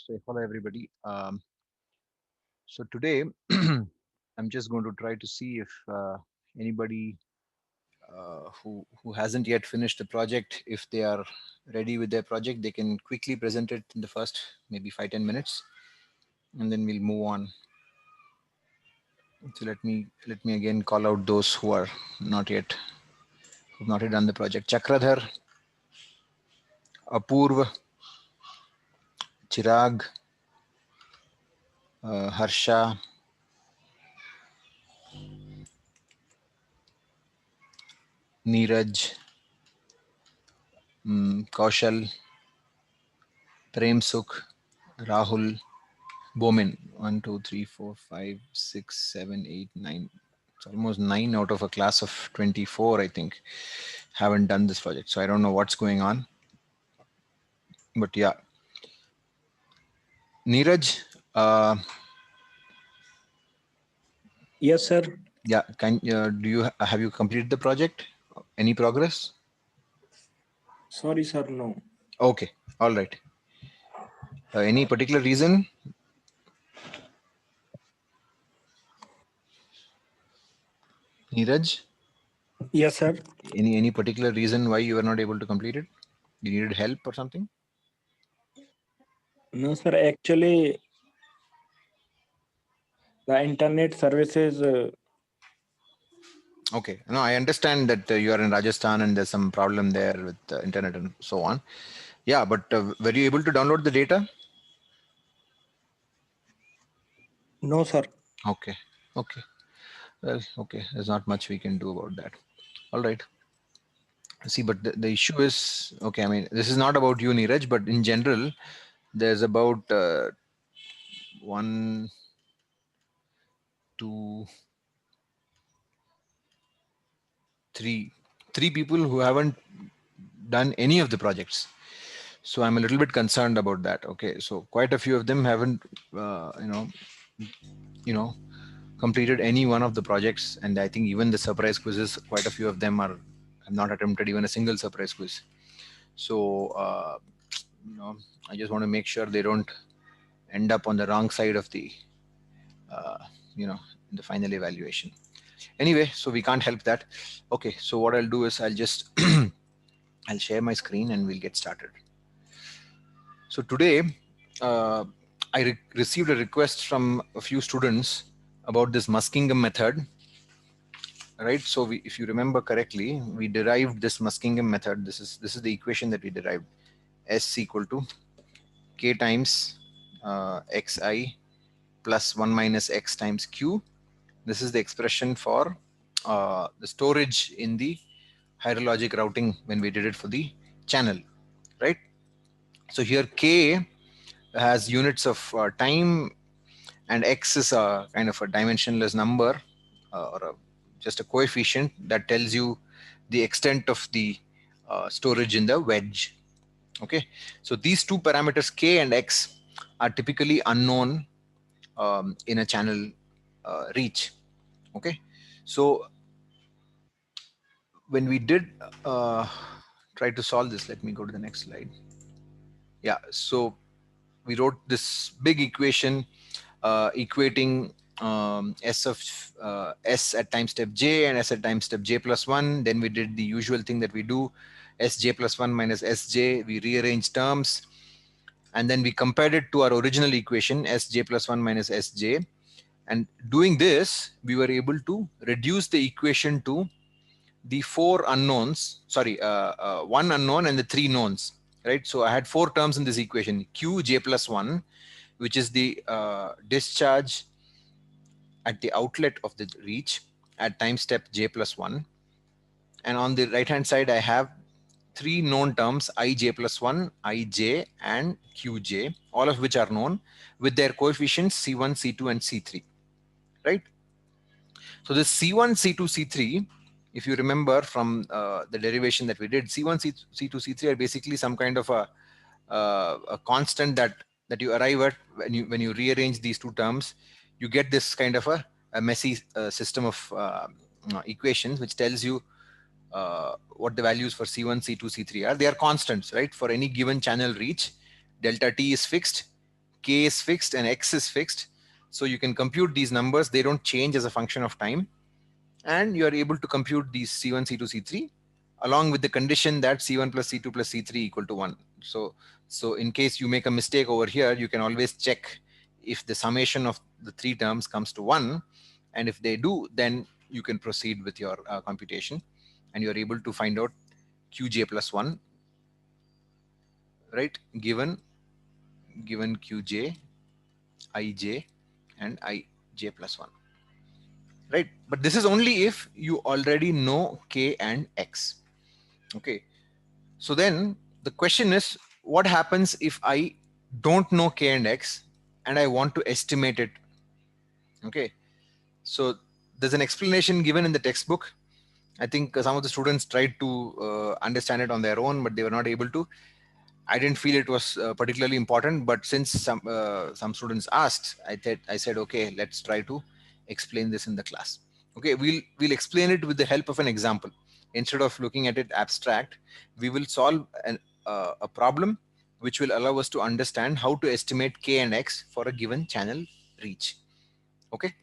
So hello everybody. So today I'm just going to try to see if anybody who hasn't yet finished the project, if they are ready with their project, they can quickly present it in the first maybe 5-10 minutes, and then we'll move on. So let me again call out those who are who've not yet done the project. Chakradhar, Apurva, Chirag, Harsha, Neeraj, Kaushal, Prem Sukh, Rahul, Bowman. 1, 2, 3, 4, 5, 6, 7, 8, 9. It's almost 9 out of a class of 24, I think, haven't done this project. So I don't know what's going on. But yeah. Neeraj, Yes, sir. yeah, have you completed the project? Any progress? Sorry, sir. No. Okay, all right. Any particular reason? Neeraj, Yes, sir. any particular reason why you were not able to complete it? You needed help or something? No, sir. Actually, the internet services. Okay, no, I understand that you are in Rajasthan and there's some problem there with the internet and so on. Yeah, but were you able to download the data? No, sir. Okay, okay. Well, okay, there's not much we can do about that. All right. See, but the issue is, okay, I mean, this is not about you, Neeraj, but in general, there's about 1, 2, 3, 3 people who haven't done any of the projects. So I'm a little bit concerned about that. Okay, so quite a few of them haven't, you know, completed any one of the projects, and I think even the surprise quizzes, quite a few of them have not attempted even a single surprise quiz. So I just want to make sure they don't end up on the wrong side of the uh, in the final evaluation. Anyway, so we can't help that. Okay, so what I'll do is I'll just I'll share my screen and we'll get started. So today uh, I received a request from a few students about this Muskingum method. Right, so if you remember correctly, we derived this Muskingum method. This is the equation that we derived. S equal to k times xi plus 1 minus x times q. This is the expression for the storage in the hydrologic routing when we did it for the channel, right? So here k has units of time, and x is a kind of a dimensionless number or just a coefficient that tells you the extent of the storage in the wedge. Okay, so these two parameters k and x are typically unknown in a channel reach. Okay, so when we did try to solve this, let me go to the next slide. Yeah, so we wrote this big equation equating s of s at time step j and s at time step j plus 1. Then we did the usual thing that we do, sj plus 1 minus sj. We rearranged terms, and then we compared it to our original equation, sj plus 1 minus sj. And doing this, we were able to reduce the equation to the 4 unknowns, sorry, 1 unknown and the 3 knowns, right? So I had 4 terms in this equation, q j plus 1, which is the discharge at the outlet of the reach at time step j plus 1. And on the right hand side, I have 3 known terms, ij plus 1, ij, and qj, all of which are known with their coefficients c1, c2, and c3, right? So this c1, c2, c3, if you remember from the derivation that we did, c1, c2, c3 are basically some kind of a constant that you arrive at when you rearrange these two terms. You get this kind of a messy system of equations which tells you what the values for c1, c2, c3 are. They are constants, right? For any given channel reach, delta t is fixed, k is fixed and x is fixed. So you can compute these numbers. They don't change as a function of time. And you are able to compute these C1, C2, C3 along with the condition that C1 plus C2 plus C3 equal to 1. So in case you make a mistake over here, you can always check if the summation of the three terms comes to 1. And if they do, then you can proceed with your computation. And you're able to find out qj plus 1, right? Given qj, ij, and ij plus 1. Right? But this is only if you already know k and x. Okay. So then the question is, what happens if I don't know k and x and I want to estimate it? Okay. So there's an explanation given in the textbook. I think some of the students tried to understand it on their own, but they were not able to. I didn't feel it was particularly important, but since some students asked, I said, okay, let's try to explain this in the class. Okay, we'll explain it with the help of an example. Instead of looking at it abstract, we will solve a problem which will allow us to understand how to estimate k and x for a given channel reach. Okay,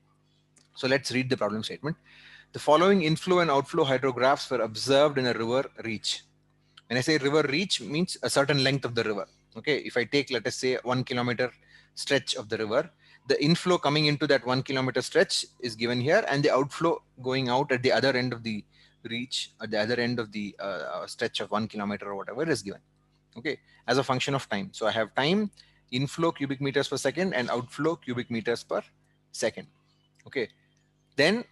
so let's read the problem statement. The following inflow and outflow hydrographs were observed in a river reach. When I say river reach, means a certain length of the river. Okay, if I take, let us say, 1 kilometer stretch of the river, the inflow coming into that 1 kilometer stretch is given here, and the outflow going out at the other end of the reach, at the other end of the stretch of 1 kilometer or whatever is given. Okay, as a function of time. So I have time, inflow cubic meters per second, and outflow cubic meters per second. Okay, then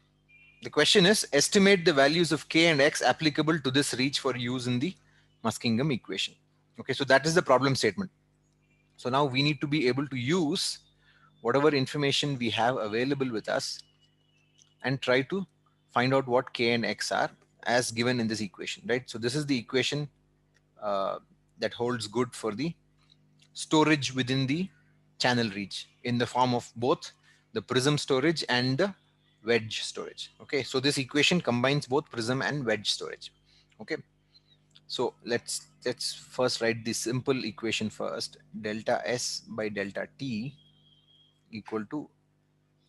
the question is, estimate the values of k and x applicable to this reach for use in the Muskingum equation. Okay, so that is the problem statement. So now we need to be able to use whatever information we have available with us and try to find out what k and x are as given in this equation, right? So this is the equation that holds good for the storage within the channel reach in the form of both the prism storage and the wedge storage. Okay, so this equation combines both prism and wedge storage. Okay, so let's first write the simple equation first. Delta S by delta T equal to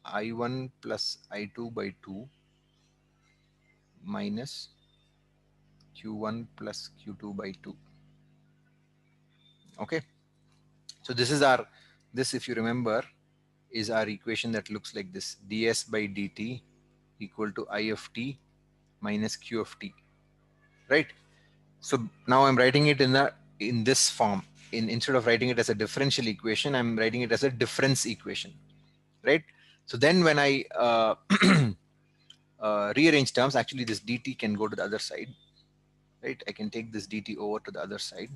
I1 plus I2 by 2 minus Q1 plus Q2 by 2. Okay, so this is our, this, if you remember, is our equation that looks like this: ds by dt equal to I of t minus q of t, right? So now I'm writing it in this form. Instead of writing it as a differential equation, I'm writing it as a difference equation, right? So then when I rearrange terms, actually this dt can go to the other side, right? I can take this dt over to the other side.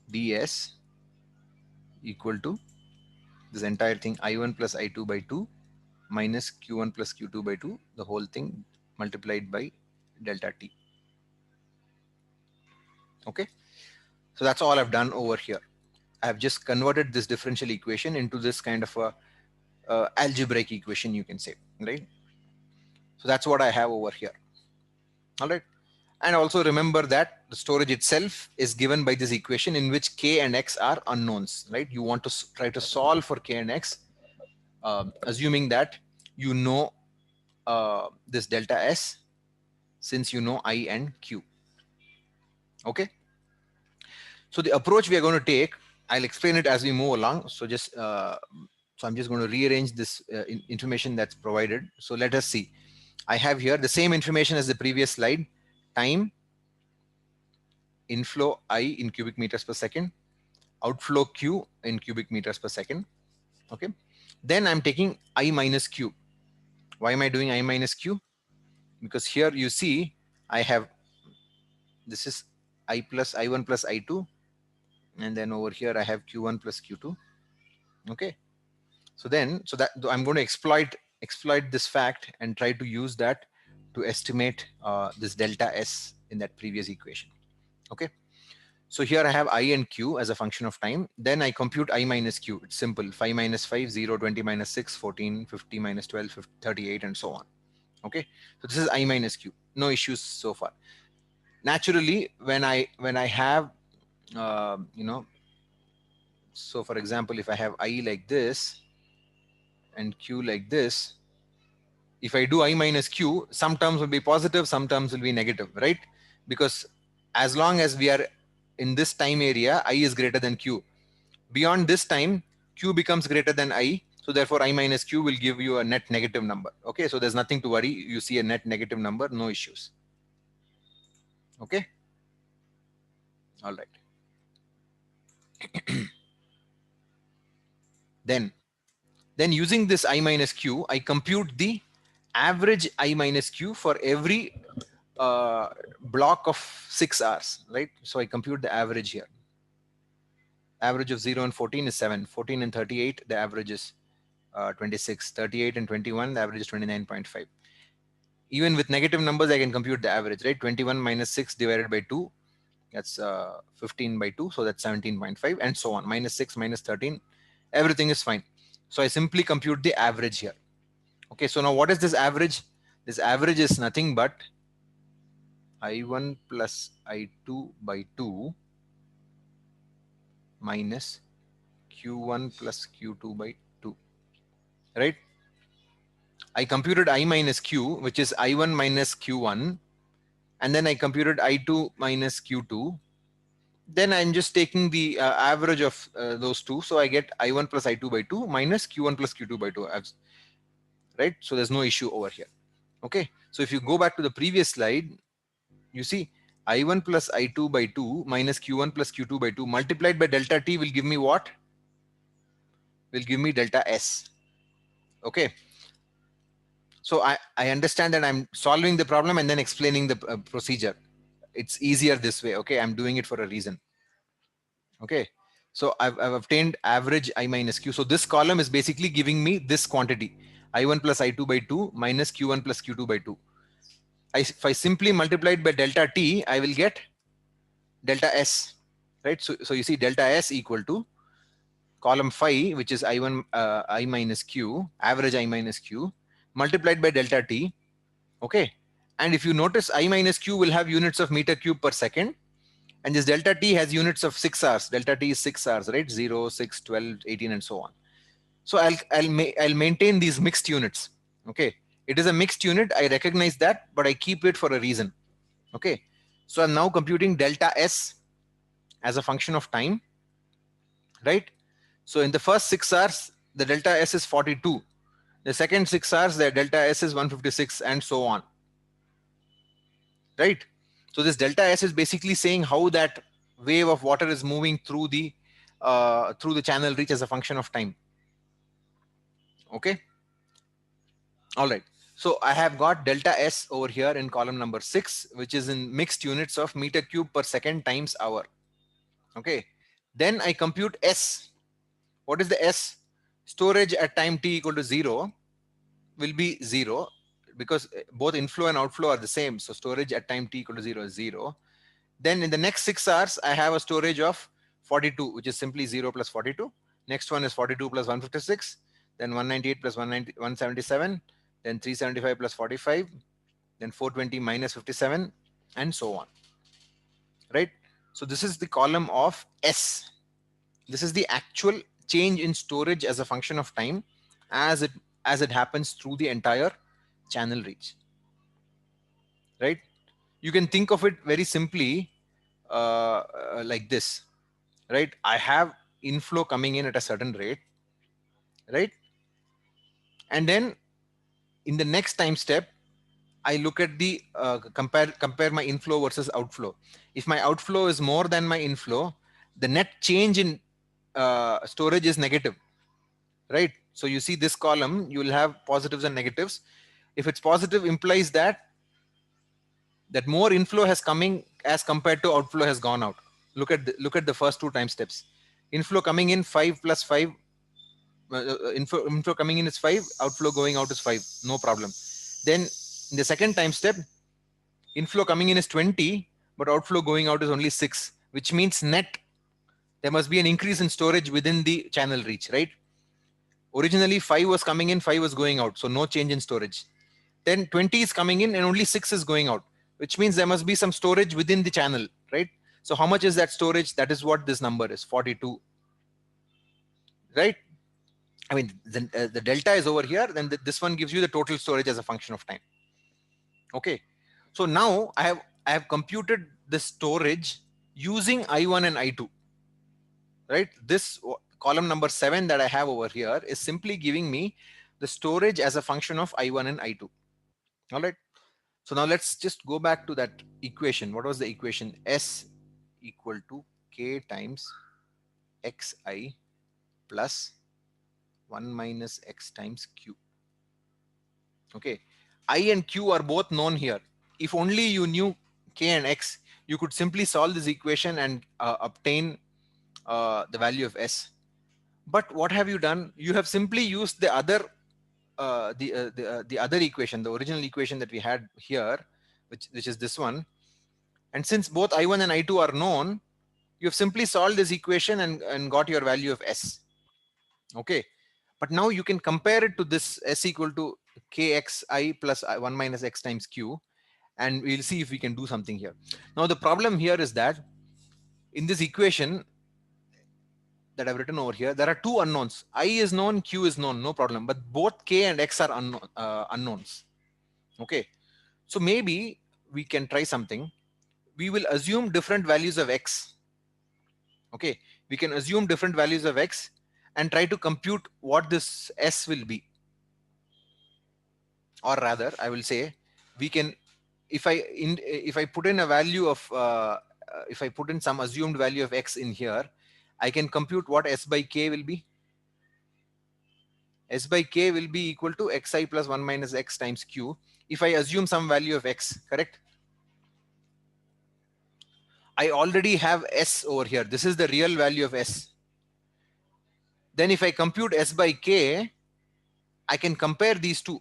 ds equal to this entire thing, I1 plus I2 by 2 minus q1 plus q2 by 2, the whole thing multiplied by delta t. Okay, so that's all I've done over here. I've just converted this differential equation into this kind of a algebraic equation, you can say, right? So that's what I have over here. All right, and also remember that the storage itself is given by this equation in which k and x are unknowns, right? You want to try to solve for k and x, assuming that you know this delta s, since you know I and q. Okay, so the approach we are going to take, I'll explain it as we move along. So just so I'm just going to rearrange this information that's provided. So let us see. I have here the same information as the previous slide: time, inflow I in cubic meters per second, outflow q in cubic meters per second. Okay, then I'm taking I minus q. Why am I doing I minus q? Because here you see I have, this is I plus I1 plus I2, and then over here I have q1 plus q2. Okay, so then, so that I'm going to exploit this fact and try to use that to estimate this delta s in that previous equation. Okay, so here I have I and q as a function of time. Then I compute I minus q. It's simple: 5 minus 5, 0, 20 minus 6, 14, 50 minus 12, 50, 38, and so on. Okay, so this is I minus q. No issues so far. Naturally, when I have you know, So for example, if I have I like this and Q like this, if I do I minus Q, some terms will be positive, some terms will be negative, right? Because as long as we are in this time area, I is greater than Q. Beyond this time, Q becomes greater than I. So therefore, I minus Q will give you a net negative number. Okay, so there's nothing to worry. You see a net negative number, no issues. Okay, all right. Then using this I minus Q, I compute the average I minus Q for every block of 6 hours, right? So I compute the average here. Average of 0 and 14 is 7. 14 and 38, the average is 26. 38 and 21, the average is 29.5. Even with negative numbers, I can compute the average, right? 21 minus 6 divided by 2, that's 15 by 2, so that's 17.5, and so on. Minus 6, minus 13, everything is fine. So I simply compute the average here. Okay, so now what is this average? This average is nothing but I1 plus I2 by 2 minus Q1 plus Q2 by 2, right? I computed I minus Q, which is I1 minus Q1, and then I computed I2 minus Q2. Then I'm just taking the average of those two. So I get I1 plus I2 by 2 minus Q1 plus Q2 by 2, right? So there's no issue over here. Okay, so if you go back to the previous slide, you see I1 plus I2 by 2 minus Q1 plus Q2 by 2 multiplied by delta T will give me what? Will give me delta S. Okay, so I understand that I'm solving the problem and then explaining the procedure. It's easier this way. Okay, I'm doing it for a reason. Okay, so I've obtained average I minus Q. So this column is basically giving me this quantity, I1 plus I2 by 2 minus Q1 plus Q2 by 2. If I simply multiply it by delta T, I will get delta S, right? So you see delta S equal to column phi, which is I1 I minus Q, average I minus Q, multiplied by delta T. Okay, and if you notice, I minus Q will have units of meter cube per second, and this delta T has units of 6 hours. Delta T is 6 hours, right? 0, 6, 12, 18, and so on. So I'll maintain these mixed units. Okay, it is a mixed unit. I recognize that, but I keep it for a reason. Okay, so I'm now computing delta S as a function of time, right? So in the first 6 hours, the delta S is 42. The second 6 hours, the delta S is 156, and so on, right? So this delta S is basically saying how that wave of water is moving through the channel reach as a function of time. Okay, all right. So I have got delta S over here in column number 6, which is in mixed units of meter cube per second times hour. Okay, then I compute S. What is the S? Storage at time t equal to 0 will be 0, because both inflow and outflow are the same. So storage at time t equal to 0 is 0. Then in the next 6 hours, I have a storage of 42, which is simply 0 plus 42. Next one is 42 plus 156, then 198 plus 177, then 375 plus 45, then 420 minus 57, and so on, right? So this is the column of S. This is the actual change in storage as a function of time as it happens through the entire channel reach, right? You can think of it very simply like this, right? I have inflow coming in at a certain rate, right? And then in the next time step, I look at the compare my inflow versus outflow. If my outflow is more than my inflow, the net change in storage is negative, right? So you see this column, you will have positives and negatives. If it's positive, implies that more inflow has coming as compared to outflow has gone out. Look at the first two time steps. Inflow coming in 5 plus 5, inflow coming in is 5, outflow going out is 5, no problem. Then in the second time step, inflow coming in is 20, but outflow going out is only 6, which means net there must be an increase in storage within the channel reach, right? Originally 5 was coming in, 5 was going out, so no change in storage. Then 20 is coming in and only 6 is going out, which means there must be some storage within the channel, right? So how much is that storage? That is what this number is, 42. right? I mean, the delta is over here, then this one gives you the total storage as a function of time. Okay, so now I have computed the storage using I1 and I2, right? This column number 7 that I have over here is simply giving me the storage as a function of I1 and I2. All right. So now let's just go back to that equation. What was the equation? S equal to K times Xi plus 1 minus X times Q. Okay. I and Q are both known here. If only you knew K and X, you could simply solve this equation and obtain the value of S. But what have you done? You have simply used the other the other equation, the original equation that we had here, which is this one. And since both I1 and I2 are known, you have simply solved this equation and got your value of S. Okay. But now you can compare it to this S equal to Kxi plus 1 minus X times Q, and we'll see if we can do something here. Now the problem here is that in this equation that I've written over here, there are two unknowns. I is known, Q is known, no problem. But both K and X are unknowns. Okay. So maybe we can try something. We will assume different values of X. Okay. We can assume different values of X and try to compute what this S will be. Or rather, I will say we can, if I put in a value of, if I put in some assumed value of X in here, I can compute what S by K will be. S by K will be equal to Xi plus 1 minus X times Q. If I assume some value of X, correct? I already have S over here. This is the real value of S. Then if I compute S by K, I can compare these two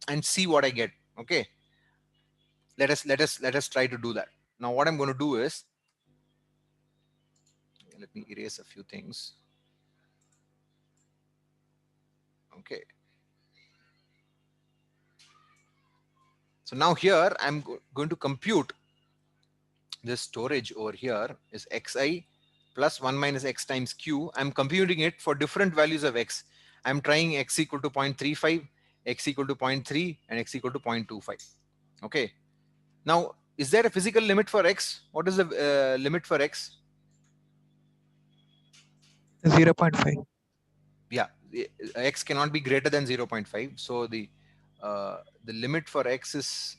and see what I get. Okay. Let us try to do that. Now what I'm going to do is, let me erase a few things. Okay. So now here I'm going to compute this storage over here is Xi plus 1 minus X times Q. I'm computing it for different values of X. I'm trying X equal to 0.35, X equal to 0.3, and X equal to 0.25. Okay. Now, is there a physical limit for X? What is the limit for X? 0.5. Yeah, X cannot be greater than 0.5. So the limit for X is,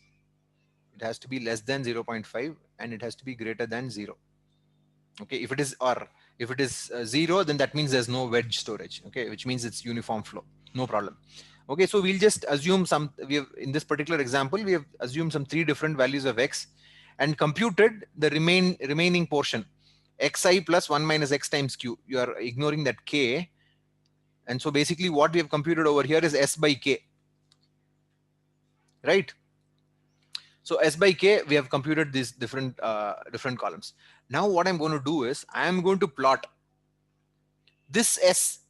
it has to be less than 0.5 and it has to be greater than 0. Okay, if it is, or if it is 0, then that means there's no wedge storage. Okay, which means it's uniform flow, no problem. Okay, so we'll just assume some, we have, in this particular example, we have assumed some 3 different values of X and computed the remaining portion, Xi plus 1 minus X times Q. You are ignoring that K. And so basically what we have computed over here is S by K, right? So S by K, we have computed these different columns. Now what I'm going to do is I'm going to plot this S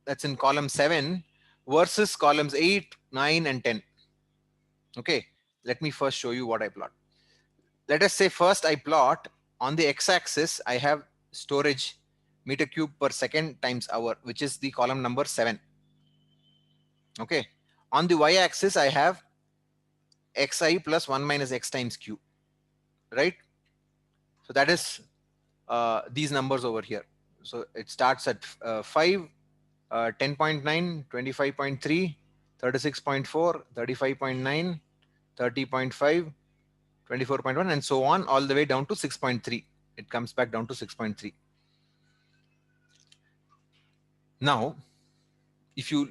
that's in column 7 versus columns 8, 9, and 10. Okay, let me first show you what I plot. Let us say first I plot on the x-axis, I have storage meter cube per second times hour, which is the column number 7. Okay, on the y-axis, I have Xi plus 1 minus X times Q, right? So that is these numbers over here. So it starts at 5, 10.9, 25.3, 36.4, 35.9, 30.5, 24.1, and so on, all the way down to 6.3. It comes back down to 6.3. Now, if you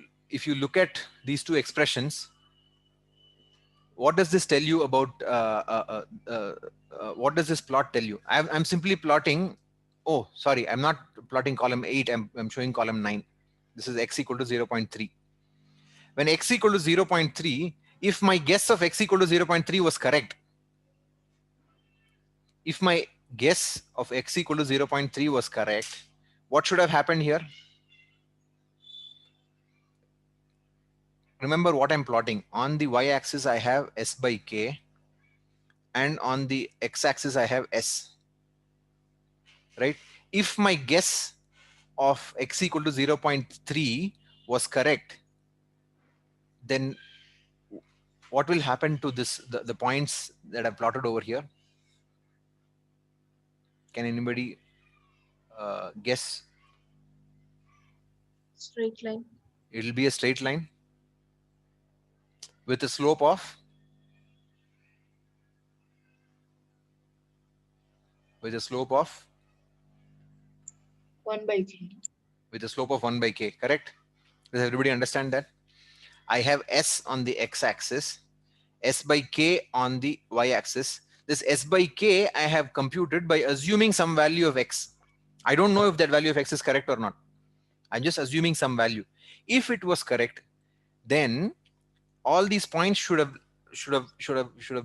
look at these two expressions, what does this tell you about? What does this plot tell you? I'm simply plotting. Oh, sorry, I'm not plotting column 8. I'm showing column 9. This is x equal to 0.3. When x equal to 0.3, if my guess of x equal to 0.3 was correct, if my guess of x equal to 0.3 was correct, what should have happened here? Remember what I'm plotting. On the y-axis, I have S by K, and on the x-axis, I have S, right? If my guess of x equal to 0.3 was correct, then what will happen to this, the points that I've plotted over here? Can anybody guess? Straight line. It'll be a straight line with a slope of, with a slope of 1 by k. with a slope of 1 by k, correct? Does everybody understand that? I have s on the x-axis, s by k on the y-axis. This s by k I have computed by assuming some value of x. I don't know if that value of x is correct or not. I'm just assuming some value. If it was correct, then all these points should have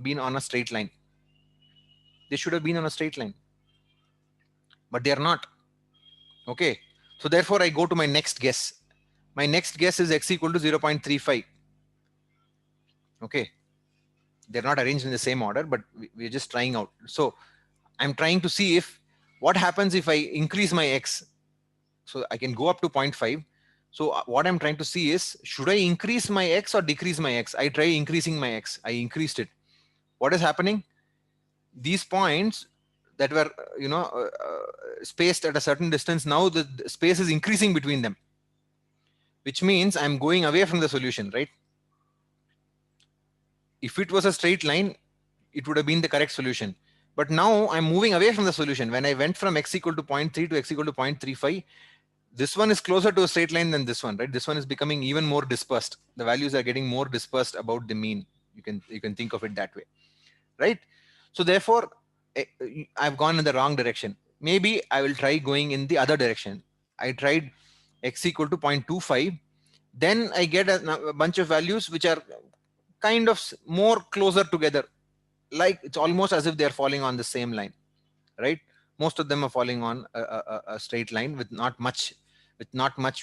been on a straight line. They should have been on a straight line, but they are not. Okay, so therefore I go to my next guess. My next guess is x equal to 0.35. Okay, they're not arranged in the same order, but we're just trying out. So I'm trying to see if what happens if I increase my x. So I can go up to 0.5. So what I'm trying to see is, should I increase my x or decrease my x? I try increasing my x. I increased it. What is happening? These points that were spaced at a certain distance, now the space is increasing between them, which means I'm going away from the solution, right? If it was a straight line, it would have been the correct solution. But now I'm moving away from the solution. When I went from x equal to 0.3 to x equal to 0.35, this one is closer to a straight line than this one, right? This one is becoming even more dispersed. The values are getting more dispersed about the mean. You can think of it that way, right? So therefore, I've gone in the wrong direction. Maybe I will try going in the other direction. I tried x equal to 0.25. Then I get a bunch of values which are kind of more closer together. Like it's almost as if they're falling on the same line, right? Most of them are falling on a straight line with not much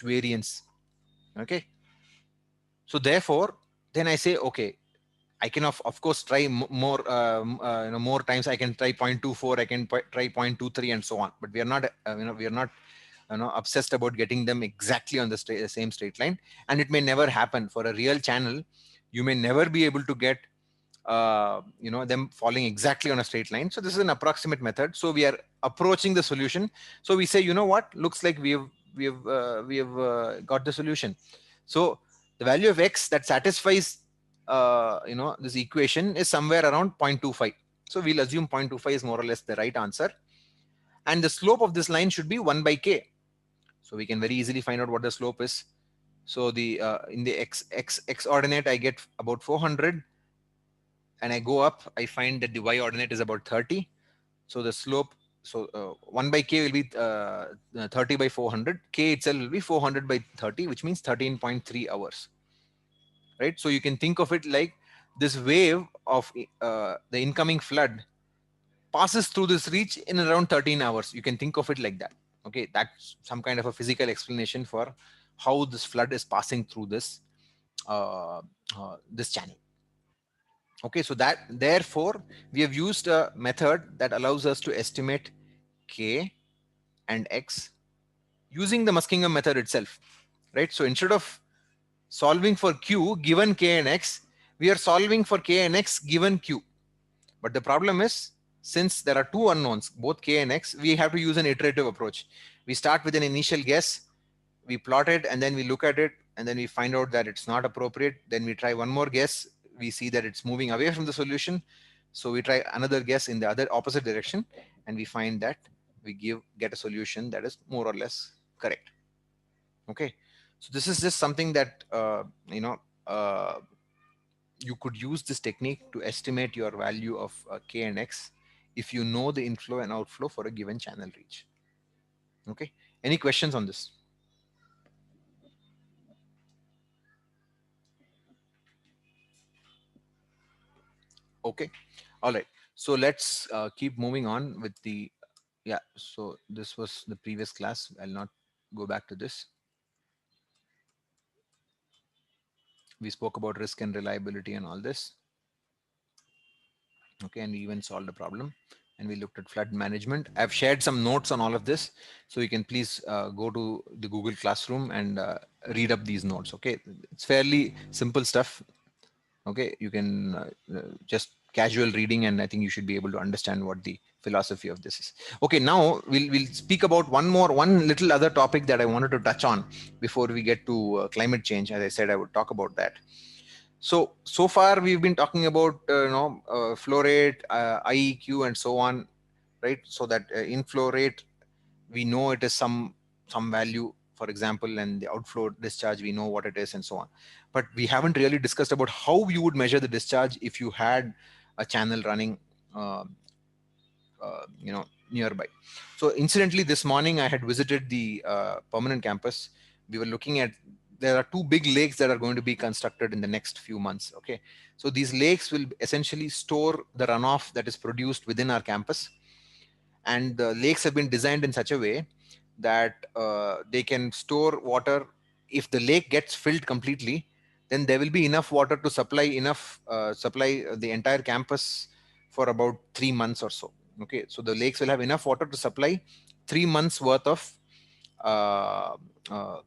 variance. Okay. So therefore, then I say, okay, I can of course try more more times. I can try 0.24, I can try 0.23 and so on, but we are not we are not obsessed about getting them exactly on the same straight line. And it may never happen for a real channel. You may never be able to get them falling exactly on a straight line. So this is an approximate method. So we are approaching the solution. So we say, you know what, looks like we have got the solution. So the value of x that satisfies this equation is somewhere around 0.25. So we'll assume 0.25 is more or less the right answer, and the slope of this line should be 1 by k. So we can very easily find out what the slope is. So the in the x ordinate I get about 400, and I go up, I find that the y ordinate is about 30. So the slope, so 1 by k will be 30 by 400. K itself will be 400 by 30, which means 13.3 hours. Right? So you can think of it like this wave of the incoming flood passes through this reach in around 13 hours. You can think of it like that. Okay, that's some kind of a physical explanation for how this flood is passing through this channel. Okay, so that therefore we have used a method that allows us to estimate k and x using the Muskingum method itself, right? So instead of solving for q given k and x, we are solving for k and x given q. But the problem is, since there are two unknowns, both k and x, we have to use an iterative approach. We start with an initial guess, we plot it, and then we look at it, and then we find out that it's not appropriate. Then we try one more guess, we see that it's moving away from the solution. So we try another guess in the other opposite direction, and we find that we get a solution that is more or less correct. Okay, so this is just something that you could use this technique to estimate your value of k and x if you know the inflow and outflow for a given channel reach. Okay, any questions on this? Okay, all right, so let's keep moving on with the, yeah, so this was the previous class. I'll not go back to this. We spoke about risk and reliability and all this. Okay, and we even solved the problem, and we looked at flood management. I've shared some notes on all of this, so you can please go to the Google Classroom and read up these notes. Okay, it's fairly simple stuff. Okay, you can just casual reading, and I think you should be able to understand what the philosophy of this is. Okay, now we'll speak about one little other topic that I wanted to touch on before we get to climate change. As I said, I would talk about that. So far we've been talking about flow rate, IEQ, and so on, right? So that in flow rate we know it is some value, for example, and the outflow discharge we know what it is, and so on. But we haven't really discussed about how you would measure the discharge if you had a channel running uh, nearby. So incidentally, this morning I had visited the permanent campus. We were looking at, there are two big lakes that are going to be constructed in the next few months. Okay, so these lakes will essentially store the runoff that is produced within our campus, and the lakes have been designed in such a way that they can store water. If the lake gets filled completely, then there will be enough water to supply the entire campus for about 3 months or so. Okay, so the lakes will have enough water to supply 3 months worth of uh, uh,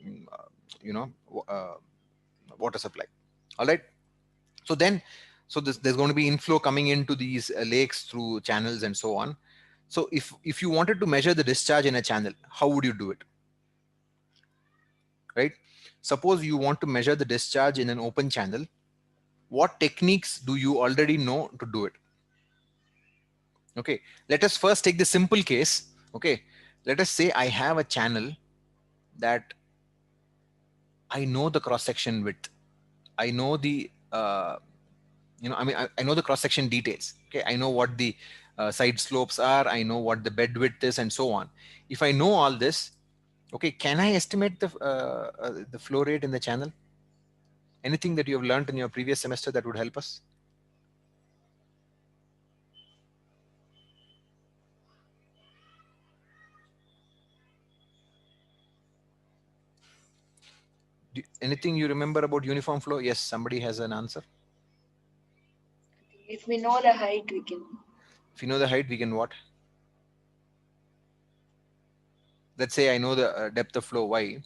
mm, uh, you know uh, water supply. All right, so then, there's going to be inflow coming into these lakes through channels and so on. So if you wanted to measure the discharge in a channel, how would you do it? Right? Suppose you want to measure the discharge in an open channel. What techniques do you already know to do it? Okay, let us first take the simple case. Okay, let us say I have a channel that I know the cross section width. I know the I know the cross section details. Okay, I know what the side slopes are, I know what the bed width is, and so on. If I know all this, okay, can I estimate the flow rate in the channel? Anything that you have learned in your previous semester that would help us? Anything you remember about uniform flow? Yes, somebody has an answer. If we know the height, we can. If you know the height, we can what? Let's say I know the depth of flow y.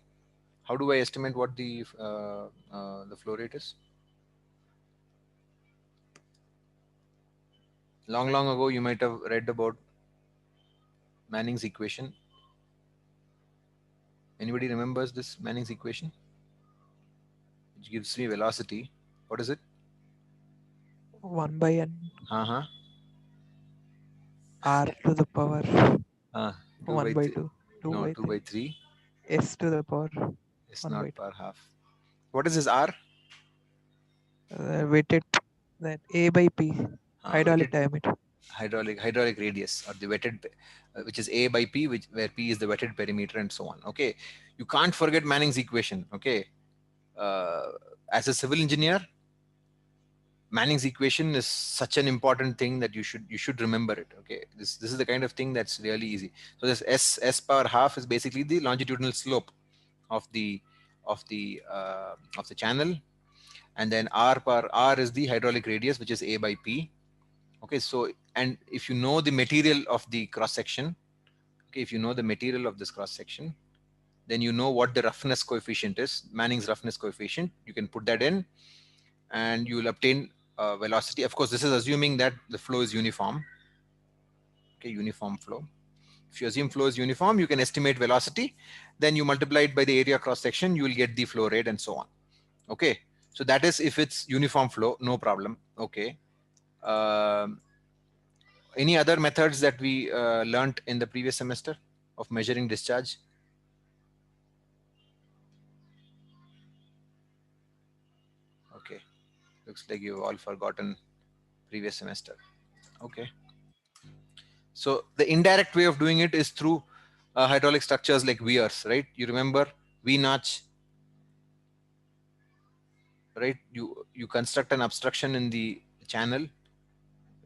How do I estimate what the flow rate is? Long ago, you might have read about Manning's equation. Anybody remembers this Manning's equation, which gives me velocity? What is it? 1 by n Uh-huh. r to the power 2 1 by by 3. 2, 2 No, by 2 by 3, 3. s to the power It's 1 by not 2. per half. What is this R? Weighted, that a by p, hydraulic Weighted diameter. hydraulic radius, or the wetted, which is A by P, where P is the wetted perimeter, and so on. Okay, you can't forget Manning's equation. Okay, uh, as a civil engineer, Manning's equation is such an important thing that you should remember it. Okay, this is the kind of thing that's really easy. So this S power half is basically the longitudinal slope of the channel, and then R is the hydraulic radius, which is A by P. Okay, so, and if you know the material of the cross section, okay, if you know the material of this cross section, then you know what the roughness coefficient is, Manning's roughness coefficient. You can put that in, and you will obtain velocity. Of course, this is assuming that the flow is uniform. Okay, uniform flow. If you assume flow is uniform, you can estimate velocity. Then you multiply it by the area cross section, you will get the flow rate, and so on. Okay, so that is if it's uniform flow, no problem. Okay. Um, any other methods that we learned in the previous semester of measuring discharge? Okay, looks like you've all forgotten previous semester. Okay, so the indirect way of doing it is through hydraulic structures like weirs, right? You remember V-notch, right? You construct an obstruction in the channel,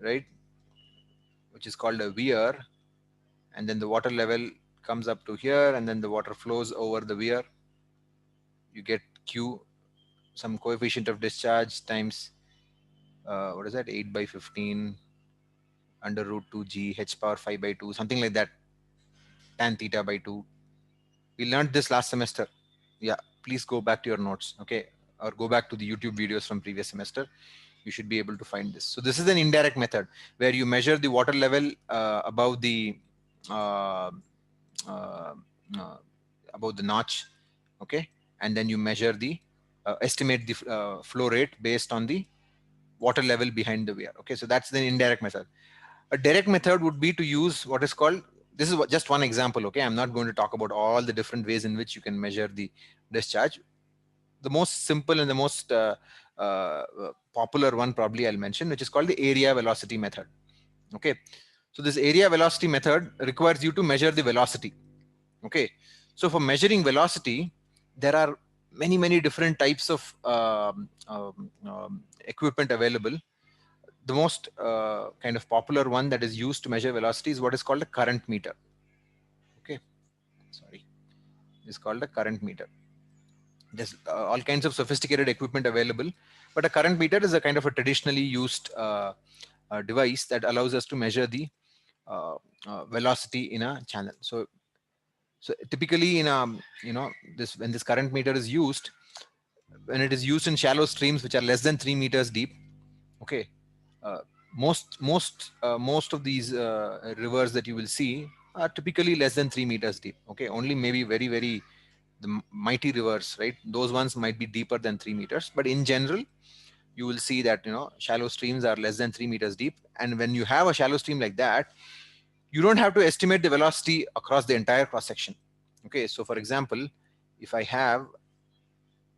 right, which is called a weir, and then the water level comes up to here, and then the water flows over the weir. You get Q, some coefficient of discharge, times what is that, 8 by 15, under root 2g h power 5 by 2, something like that, tan theta by 2. We learned this last semester. Yeah, please go back to your notes, okay, or go back to the YouTube videos from previous semester. You should be able to find this. So this is an indirect method where you measure the water level above the uh, uh, uh, notch, okay, and then you measure the estimate the flow rate based on the water level behind the weir. Okay, so that's the indirect method. A direct method would be to use what is called, this is just one example, okay, I'm not going to talk about all the different ways in which you can measure the discharge. The most simple and the most popular one probably I'll mention, which is called the area velocity method. Okay, so this area velocity method requires you to measure the velocity. Okay, so for measuring velocity, there are many different types of equipment available. The most kind of popular one that is used to measure velocity is what is called a current meter. Okay, sorry, it's called a current meter. There's all kinds of sophisticated equipment available, but a current meter is a kind of a traditionally used device that allows us to measure the velocity in a channel. So typically in a, this, when this current meter is used, when it is used in shallow streams which are less than 3 meters deep, okay, uh, most of these rivers that you will see are typically less than 3 meters deep. Okay, only maybe very the mighty rivers, right, those ones might be deeper than 3 meters, but in general you will see that shallow streams are less than 3 meters deep. And when you have a shallow stream like that, you don't have to estimate the velocity across the entire cross section. Okay, so for example, if I have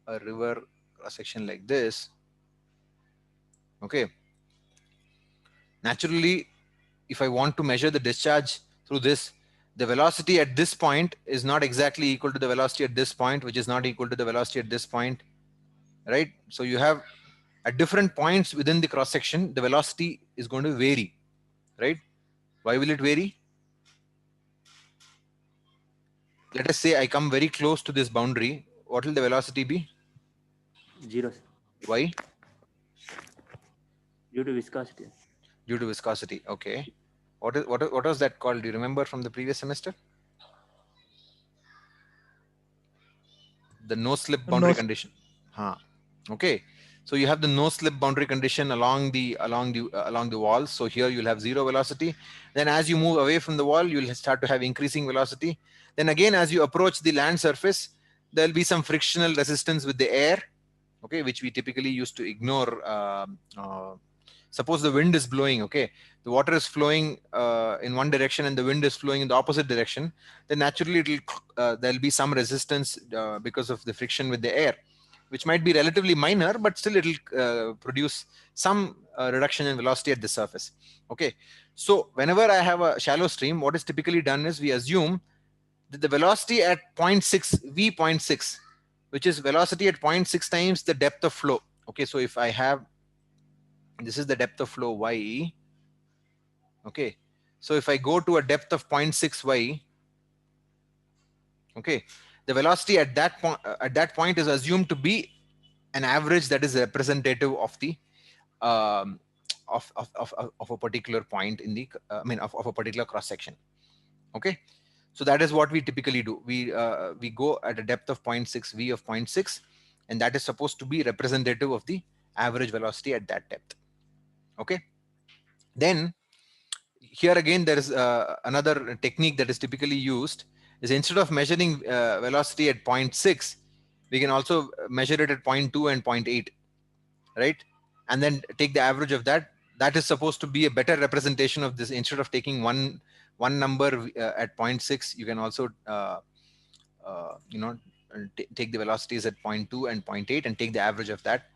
a river cross section like this, okay, naturally if I want to measure the discharge through this, the velocity at this point is not exactly equal to the velocity at this point, which is not equal to the velocity at this point, right? So you have at different points within the cross section, the velocity is going to vary, right? Why will it vary? Let us say I come very close to this boundary. What will the velocity be? 0. Why? Due to viscosity. Due to viscosity. Okay. What was that called? Do you remember from the previous semester? The no slip boundary No, condition. Huh. Okay. So you have the no slip boundary condition along the wall. So here you'll have zero velocity. Then as you move away from the wall, you'll start to have increasing velocity. Then again, as you approach the land surface, there'll be some frictional resistance with the air, okay, which we typically used to ignore. Suppose the wind is blowing, okay, the water is flowing in one direction and the wind is flowing in the opposite direction, then naturally there'll be some resistance because of the friction with the air, which might be relatively minor, but still it'll produce some reduction in velocity at the surface. Okay, so whenever I have a shallow stream, what is typically done is we assume that the velocity at 0.6 v 0.6, which is velocity at 0.6 times the depth of flow. Okay, so if I have, this is the depth of flow y. Okay, so if I go to a depth of 0.6 y, okay, the velocity at that point is assumed to be an average that is representative of the um, of a particular point in the of a particular cross section. Okay, so that is what we typically do. We go at a depth of 0.6 v of 0.6, and that is supposed to be representative of the average velocity at that depth. Okay, then here again there is another technique that is typically used, is instead of measuring velocity at 0.6, we can also measure it at 0.2 and 0.8, right, and then take the average of that. That is supposed to be a better representation of this. Instead of taking one number at 0.6, you can also take the velocities at 0.2 and 0.8 and take the average of that.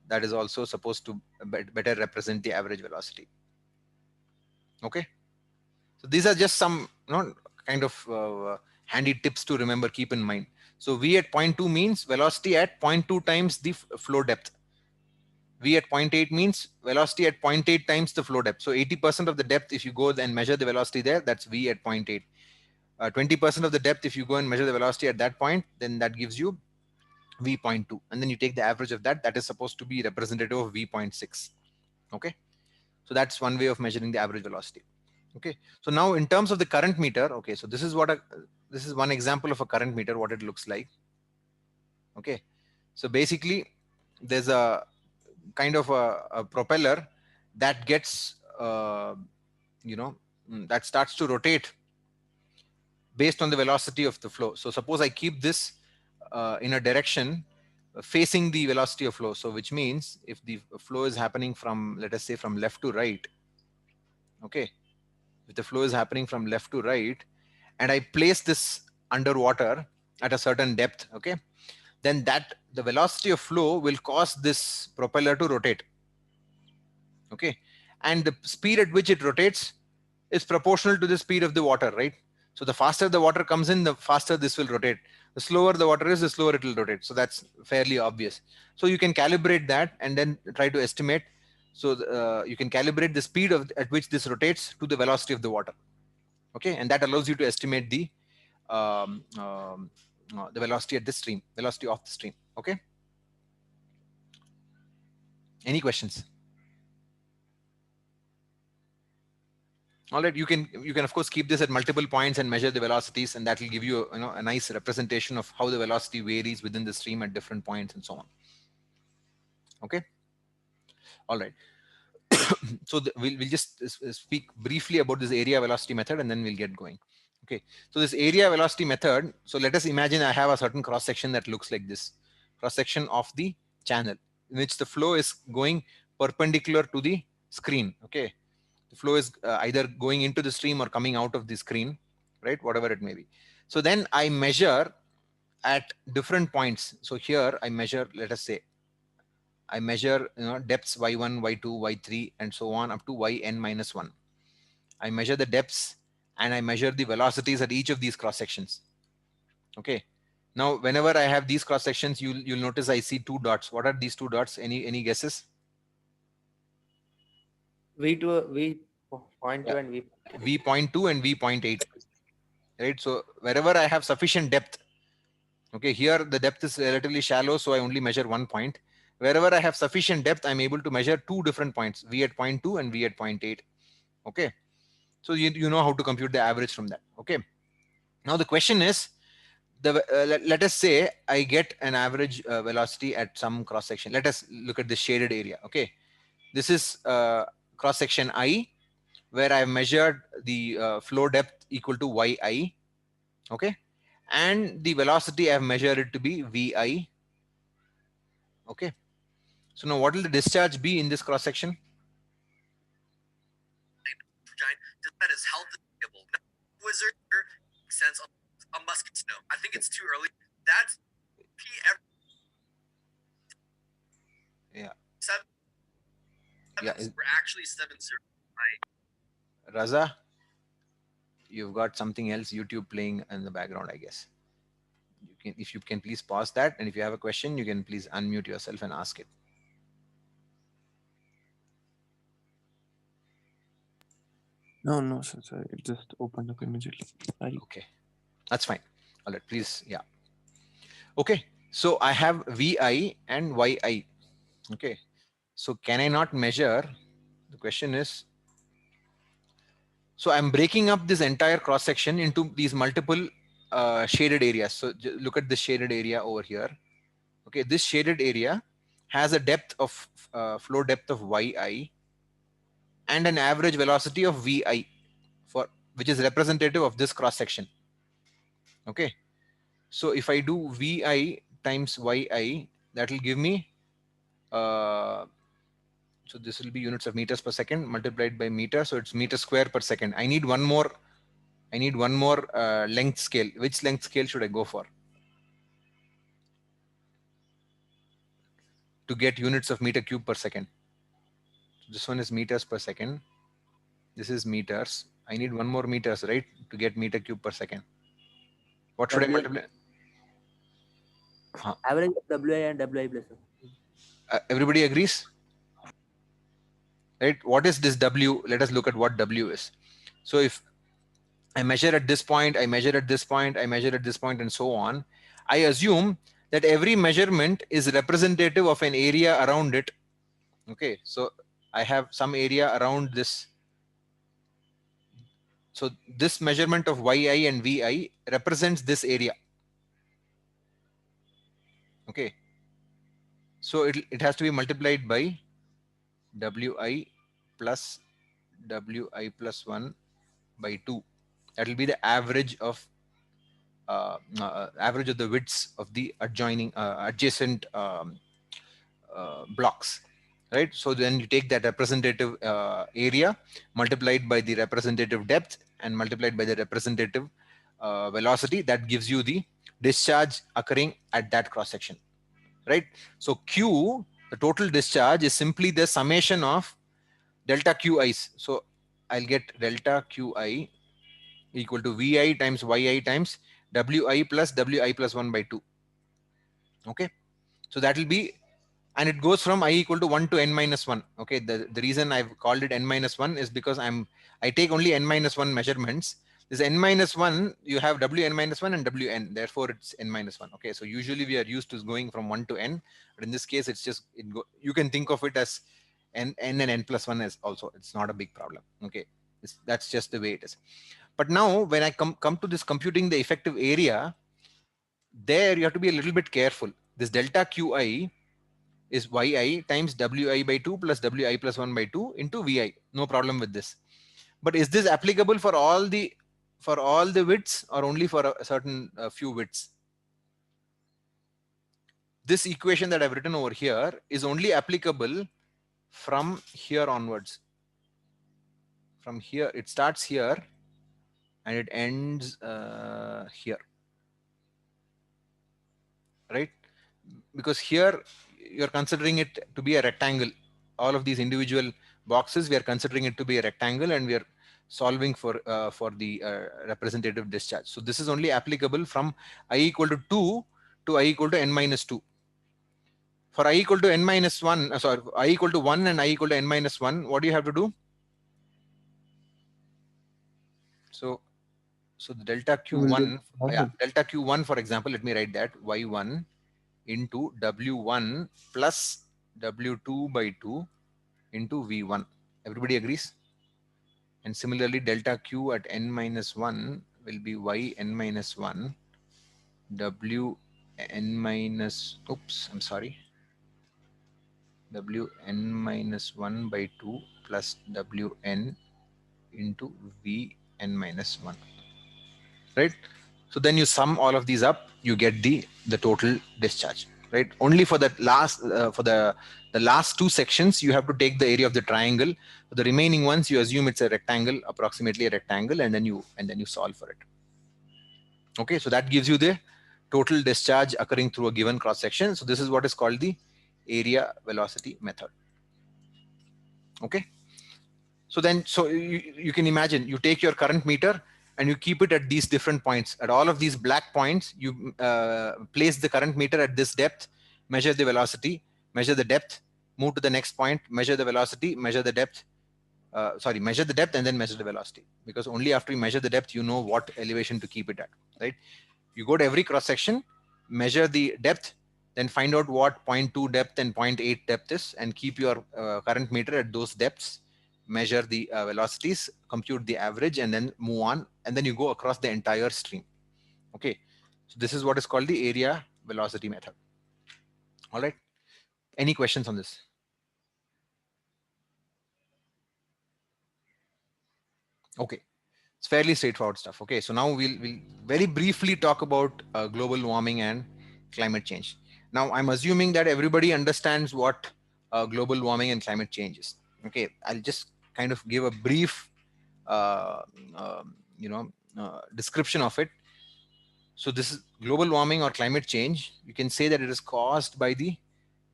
That is also supposed to better represent the average velocity. Okay, so these are just some kind of handy tips to remember, keep in mind. So v at 0.2 means velocity at 0.2 times the flow depth. V at 0.8 means velocity at 0.8 times the flow depth. So 80% of the depth, if you go and measure the velocity there, that's v at 0.8. 20% of the depth, if you go and measure the velocity at that point, then that gives you v.2, and then you take the average of that. That is supposed to be representative of v.6. Okay, So that's one way of measuring the average velocity. Okay. So now in terms of the current meter, okay, so this is one example of a current meter, what it looks like. Okay. So basically there's a kind of a propeller that gets, that starts to rotate based on the velocity of the flow. So suppose I keep this in a direction facing the velocity of flow. So which means if the flow is happening from, let us say, from left to right, okay, if the flow is happening from left to right, and I place this underwater at a certain depth, okay, then the velocity of flow will cause this propeller to rotate. Okay. And the speed at which it rotates is proportional to the speed of the water, right? So the faster the water comes in, the faster this will rotate. The slower the water is, the slower it will rotate. So that's fairly obvious. So you can calibrate that and then try to estimate. So you can calibrate the speed at which this rotates to the velocity of the water. Okay. And that allows you to estimate the velocity at the stream, velocity of the stream. Okay. Any questions? All right, you can of course keep this at multiple points and measure the velocities, and that will give you a nice representation of how the velocity varies within the stream at different points and so on. Okay. All right. So we'll just speak briefly about this area velocity method and then we'll get going. Okay. So this area velocity method. So let us imagine I have a certain cross section that looks like this, cross section of the channel in which the flow is going perpendicular to the screen. Okay. The flow is either going into the stream or coming out of the screen, right? Whatever it may be. So then I measure at different points. So here I measure, let us say, I measure depths y1, y2, y3, and so on up to yn minus 1. I measure the depths and I measure the velocities at each of these cross sections. Okay. Now, whenever I have these cross sections, you'll notice I see two dots. What are these two dots? Any guesses? V2, V.2 Yeah. and V.2 and V.8. Right. So wherever I have sufficient depth, okay, here the depth is relatively shallow, so I only measure 1 point. Wherever I have sufficient depth, I'm able to measure two different points, V at 0.2 and V at 0.8. Okay. So you know how to compute the average from that. Okay. Now the question is, let us say I get an average velocity at some cross section. Let us look at the shaded area. Okay. This is cross section I, where I've measured the flow depth equal to yi. Okay. And the velocity I've measured it to be vi. Okay. So now what will the discharge be in this cross section? That is health stable. Wizard sense a musket snow. I think it's too early. That's P Yeah. 7. Yeah. We're actually 7-0. Right. Raza, you've got something else, YouTube playing in the background, I guess. If you can please pause that, and if you have a question, you can please unmute yourself and ask it. No, sir. It just opened up immediately. Sorry. Okay, that's fine. All right, please. Yeah. Okay, so I have VI and YI. Okay, so can I not measure? The question is, so I'm breaking up this entire cross section into these multiple shaded areas. So look at this shaded area over here. Okay, this shaded area has a depth of flow depth of yi and an average velocity of vi, which is representative of this cross section. Okay, so if I do vi times yi, that will give me so this will be units of meters per second multiplied by meter, so it's meter square per second. I need one more length scale. Which length scale should I go for to get units of meter cube per second? This one is meters per second. This is meters. I need one more meters, right, to get meter cube per second. What should I multiply? average of Wi and Wi plus. Everybody agrees, right? What is this W? Let us look at what W is. So if I measure at this point, I measure at this point, I measure at this point, and so on, I assume that every measurement is representative of an area around it. Okay, so I have some area around this. So this measurement of yi and vi represents this area. Okay. So it has to be multiplied by wi plus wi plus 1 by 2. That will be the average of the widths of the adjacent blocks, right? So then you take that representative area multiplied by the representative depth and multiplied by the representative velocity. That gives you the discharge occurring at that cross section, right? So Q, the total discharge, is simply the summation of delta QIs. So I'll get delta QI equal to VI times YI times WI plus WI plus 1 by 2. Okay. So that will be, and it goes from I equal to 1 to n minus 1. Okay. The reason I've called it n minus 1 is because I take only n minus 1 measurements. This n minus 1, you have Wn minus 1 and Wn. Therefore, it's n minus 1. Okay. So usually we are used to going from 1 to n. But in this case, it's just, you can think of it as n and n plus 1 as also. It's not a big problem. Okay. That's just the way it is. But now when I come to this computing the effective area, there you have to be a little bit careful. This delta QI is yi times wi by 2 plus wi plus 1 by 2 into vi. No problem with this. But is this applicable for all the widths or only for a certain few widths? This equation that I've written over here is only applicable from here onwards. From here, it starts here and it ends here, right? Because here you're considering it to be a rectangle. All of these individual boxes, we are considering it to be a rectangle, and we are solving for the representative discharge. So this is only applicable from I equal to 2 to I equal to n minus 2. For I equal to n minus 1, I equal to 1 and I equal to n minus 1, what do you have to do? So the delta Q1, delta Q1, for example, let me write that, y1 into W1 plus W2 by 2 into V1. Everybody agrees? And similarly, delta Q at n minus 1 will be y n minus 1 W n minus, W n minus 1 by 2 plus W n into V n minus 1. Right? So then you sum all of these up, you get the total discharge, right? Only for that last for the last two sections, you have to take the area of the triangle. For the remaining ones, you assume it's a rectangle, approximately a rectangle, and then you solve for it. Okay, so that gives you the total discharge occurring through a given cross section. So this is what is called the area velocity method. Okay. So then, you can imagine, you take your current meter and you keep it at these different points. At all of these black points, you place the current meter at this depth, measure the velocity, measure the depth, move to the next point, measure the velocity, measure the depth. Measure the depth and then measure the velocity. Because only after you measure the depth, you know what elevation to keep it at, right? You go to every cross section, measure the depth, then find out what 0.2 depth and 0.8 depth is, and keep your current meter at those depths. Measure the velocities, compute the average, and then move on. And then you go across the entire stream. Okay. So this is what is called the area velocity method. All right. Any questions on this? Okay. It's fairly straightforward stuff. Okay. So now we'll very briefly talk about global warming and climate change. Now I'm assuming that everybody understands what global warming and climate change is. Okay. I'll just kind of give a brief description of it. So this is global warming or climate change. You can say that it is caused by the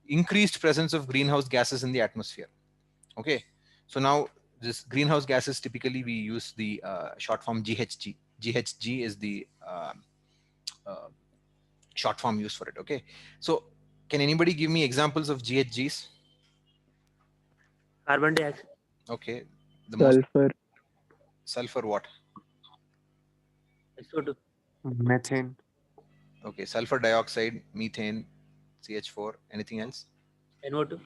increased presence of greenhouse gases in the atmosphere. Okay. So now this greenhouse gases, typically we use the short form GHG. GHG is the short form used for it. Okay. So can anybody give me examples of GHGs? Carbon dioxide. Okay. The Sulfur. Sulfur what? SO2. Methane. Okay. Sulfur dioxide, methane, CH4. Anything else? NO2.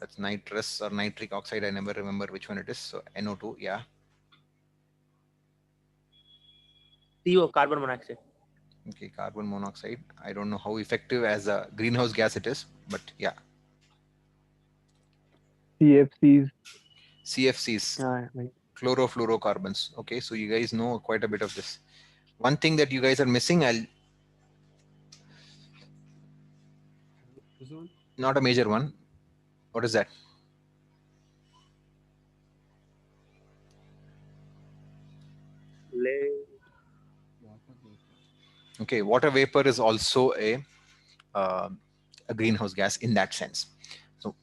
That's nitrous or nitric oxide. I never remember which one it is. So NO2, yeah. CO, carbon monoxide. Okay, carbon monoxide. I don't know how effective as a greenhouse gas it is, but yeah. CFCs. CFCs, Like chlorofluorocarbons. Okay, so you guys know quite a bit of this. One thing that you guys are missing, not a major one. What is that? Okay, water vapor is also uh, a greenhouse gas in that sense.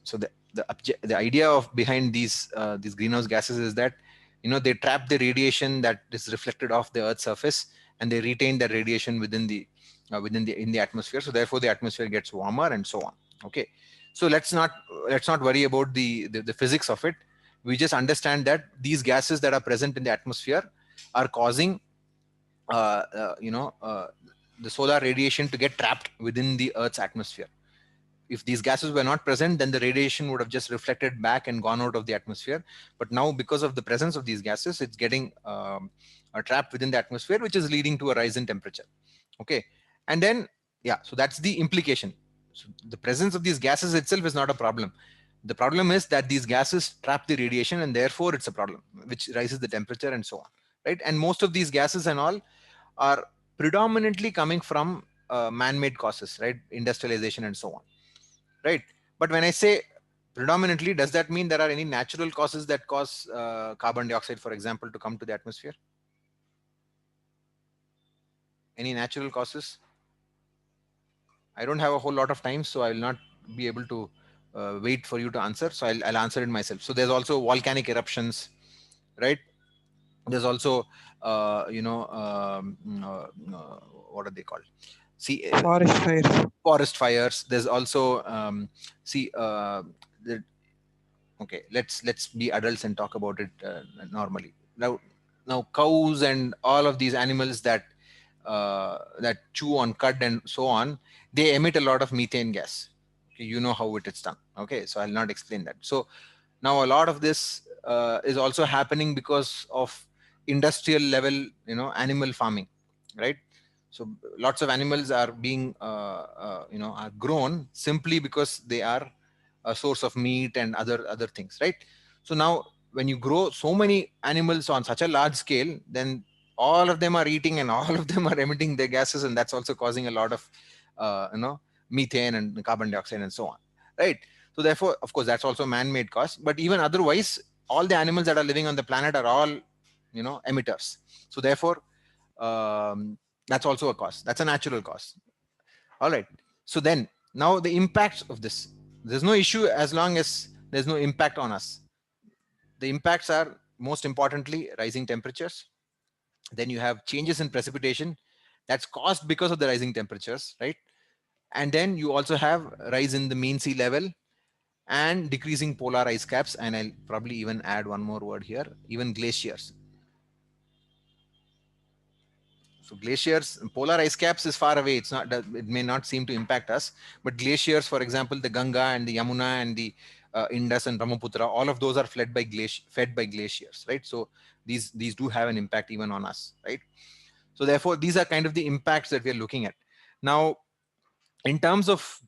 So the idea of behind these greenhouse gases is that, you know, they trap the radiation that is reflected off the Earth's surface, and they retain that radiation within the in the atmosphere. So therefore, the atmosphere gets warmer and so on. Okay, so let's not worry about the physics of it. We just understand that these gases that are present in the atmosphere are causing the solar radiation to get trapped within the Earth's atmosphere. If these gases were not present, then the radiation would have just reflected back and gone out of the atmosphere. But now, because of the presence of these gases, it's getting trapped within the atmosphere, which is leading to a rise in temperature. Okay, and then yeah, so that's the implication. So the presence of these gases itself is not a problem. The problem is that these gases trap the radiation, and therefore it's a problem, which rises the temperature and so on, right? And most of these gases and all are predominantly coming from man-made causes, right? Industrialization and so on, right? But when I say predominantly, does that mean there are any natural causes that cause carbon dioxide, for example, to come to the atmosphere? Any natural causes? I don't have a whole lot of time, so I will not be able to wait for you to answer. So I'll answer it myself. So there's also volcanic eruptions, right? There's also, what are they called? See, Forest fires. forest fires. There's also, okay, let's be adults and talk about it normally. Now cows and all of these animals that chew on cud and so on, they emit a lot of methane gas. Okay, you know how it is done. Okay, so I'll not explain that. So now a lot of this is also happening because of industrial level, animal farming, right? So lots of animals are being are grown simply because they are a source of meat and other things, right? So now when you grow so many animals on such a large scale, then all of them are eating and all of them are emitting their gases, and that's also causing a lot of methane and carbon dioxide and so on, right? So therefore, of course, that's also man-made cause. But even otherwise, all the animals that are living on the planet are all, emitters. So therefore, that's also a cause. That's a natural cause. All right. So then, now the impacts of this. There's no issue as long as there's no impact on us. The impacts are, most importantly, rising temperatures. Then you have changes in precipitation that's caused because of the rising temperatures, right? And then you also have rise in the mean sea level and decreasing polar ice caps. And I'll probably even add one more word here, even glaciers. So glaciers, polar ice caps is far away. It may not seem to impact us, but glaciers, for example, the Ganga and the Yamuna and the Indus and Brahmaputra, all of those are fed by glaciers, right? So these do have an impact even on us, right? So therefore, these are kind of the impacts that we are looking at. Now, in terms of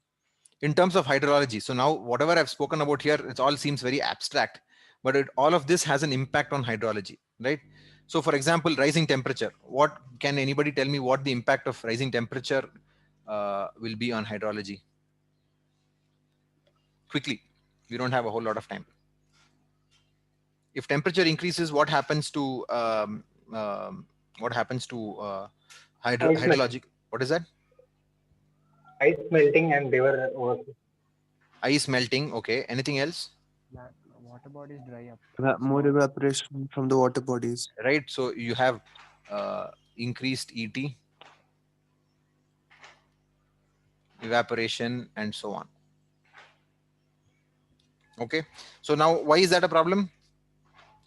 hydrology, so now whatever I've spoken about here, it all seems very abstract, but all of this has an impact on hydrology, right? So for example, rising temperature. What can anybody tell me what the impact of rising temperature will be on hydrology? Quickly, we don't have a whole lot of time. If temperature increases, what happens to hydrologic? What is that? Ice melting and river overflow. Ice melting. Okay. Anything else? Water bodies dry up. more evaporation from the water bodies. Right. So you have increased ET, evaporation, and so on. Okay. So now, why is that a problem?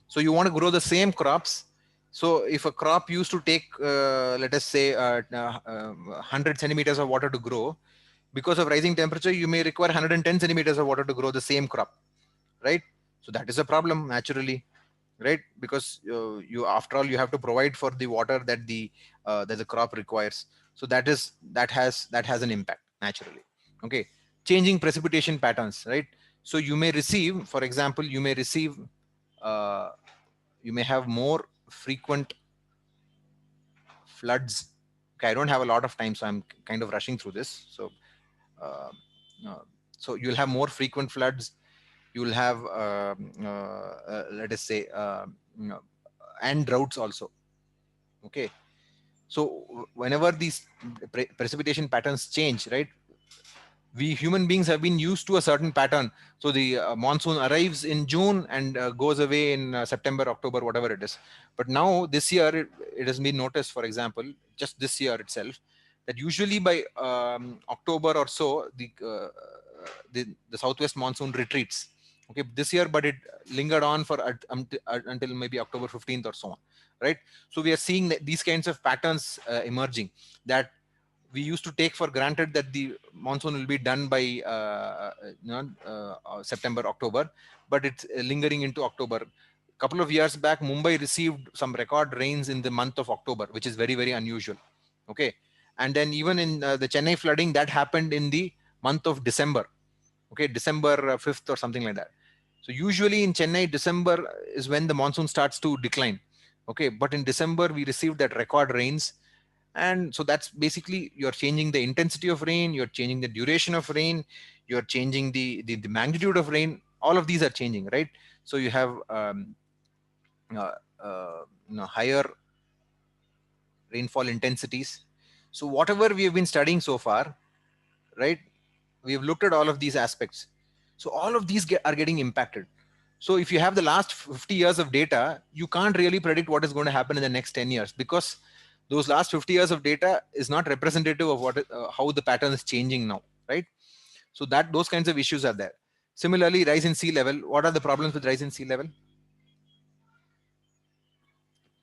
So you want to grow the same crops. So if a crop used to take, let us say, 100 centimeters of water to grow, because of rising temperature, you may require 110 centimeters of water to grow the same crop. right? So that is a problem naturally, right? Because you, after all, you have to provide for the water that the crop requires. So that has an impact naturally. Okay, changing precipitation patterns, right? So you may receive, for example, uh, you may have more frequent floods. Okay, I don't have a lot of time, so I'm kind of rushing through this. So uh, uh, so you'll have more frequent floods. You will have let us say you know, and droughts also. Okay, so whenever these precipitation patterns change, right, we human beings have been used to a certain pattern. So the monsoon arrives in June and goes away in September, October, whatever it is. But now this year, it has been noticed, for example, just this year itself, that usually by October or so, the southwest monsoon retreats. Okay, this year, but it lingered on for until maybe October 15th or so on, right? So we are seeing these kinds of patterns emerging, that we used to take for granted that the monsoon will be done by September, October, but it's lingering into October. A couple of years back, Mumbai received some record rains in the month of October, which is very, very unusual. Okay, and then even in the Chennai flooding, that happened in the month of December. Okay, December 5th or something like that. So usually in Chennai, December is when the monsoon starts to decline. Okay, but in December we received that record rains, and so that's basically, you're changing the intensity of rain, you're changing the duration of rain, you're changing the magnitude of rain. All of these are changing, right? So you have uh, higher rainfall intensities. So whatever we have been studying so far, right, we have looked at all of these aspects. So all of these are getting impacted. So if you have the last 50 years of data, you can't really predict what is going to happen in the next 10 years, because those last 50 years of data is not representative of how the pattern is changing now, right? So that those kinds of issues are there. Similarly, rise in sea level. What are the problems with rise in sea level?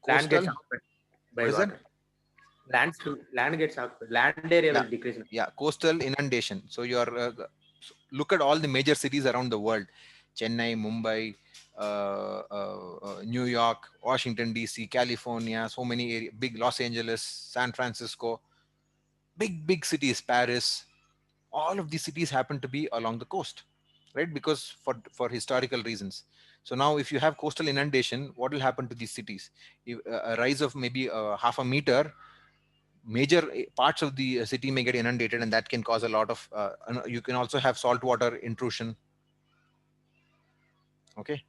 Land gets Coastal. occupied What by is that? water. Land gets occupied. Land area Yeah, will decrease. yeah, coastal inundation. So look at all the major cities around the world: Chennai, Mumbai, New York, Washington DC, California. So many big, Los Angeles, San Francisco, big cities, Paris. All of these cities happen to be along the coast, right? Because for historical reasons. So now, if you have coastal inundation, what will happen to these cities? If, a rise of maybe half a meter, major parts of the city may get inundated, and that can cause a lot of you can also have saltwater intrusion. Okay,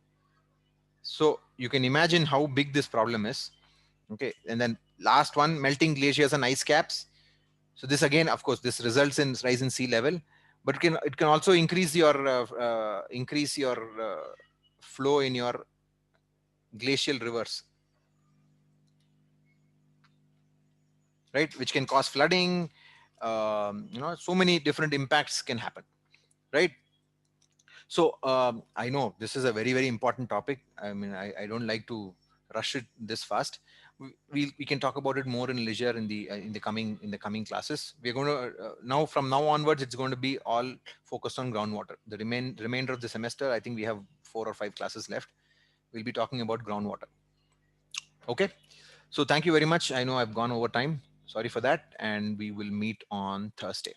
so you can imagine how big this problem is. Okay, and then last one, melting glaciers and ice caps. So this again, of course, this results in rise in sea level, but it can also increase your flow in your glacial rivers, right, which can cause flooding. So many different impacts can happen, right? So I know this is a very, very important topic. I mean, I don't like to rush it this fast. We can talk about it more in leisure in the coming classes. We're going to now, from now onwards, it's going to be all focused on groundwater. The remainder of the semester, I think we have 4 or 5 classes left. We'll be talking about groundwater. Okay. So thank you very much. I know I've gone over time. Sorry for that. And we will meet on Thursday.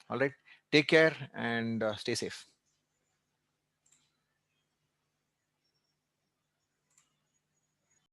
All right. Take care and stay safe.